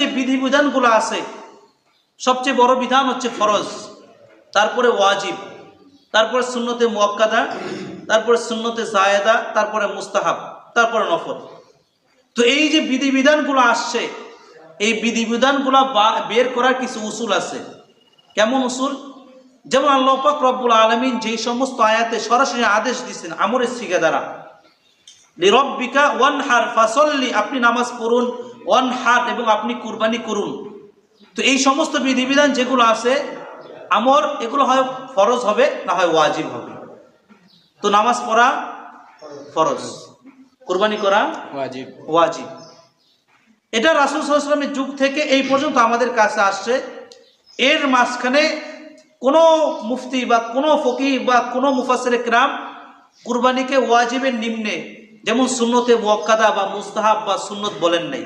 যে বিধিবিধানগুলো আছে সবচেয়ে বড় বিধান হচ্ছে ফরজ, তারপরে ওয়াজিব, তারপরে সুন্নতে মুআক্কাদা, তারপরে সুন্নতে জায়েদা, তারপরে মুস্তাহাব, তারপরে নফল। তো এই যে বিধিবিধানগুলো আসছে, এই বিধিবিধানগুলো বের করার কিছু উসুল আছে। কেমন উসুল? যেমন আল্লাহ পাক রব্বুল আলামিন যেই সমস্ত আয়াতে সরাসরি আদেশ দিচ্ছেন আমরের সিগা দ্বারা, লিরব্বিকা ওয়ানহার ফাসল্লি, আপনি নামাজ পড়ুন, ওয়ানহার এবং আপনি কুরবানি করুন। তো এই সমস্ত বিধিবিধান যেগুলো আছে আমর, এগুলো হয় ফরজ হবে না হয় ওয়াজিব হবে। তো নামাজ পড়া ফরজ, কুরবানি করা ওয়াজিব। ওয়াজিব। এটা রাসূল সাল্লাল্লাহু আলাইহি ওয়াসাল্লামের যুগ থেকে এই পর্যন্ত আমাদের কাছে আসছে। এর মাঝখানে কোনো মুফতি বা কোনো ফকিহ বা কোনো মুফাসসিরে কিরাম কুরবানিকে ওয়াজিবের নিম্নে, যেমন সুন্নতে মুআক্কাদা বা মুস্তাহাব বা সুন্নত বলেন নাই।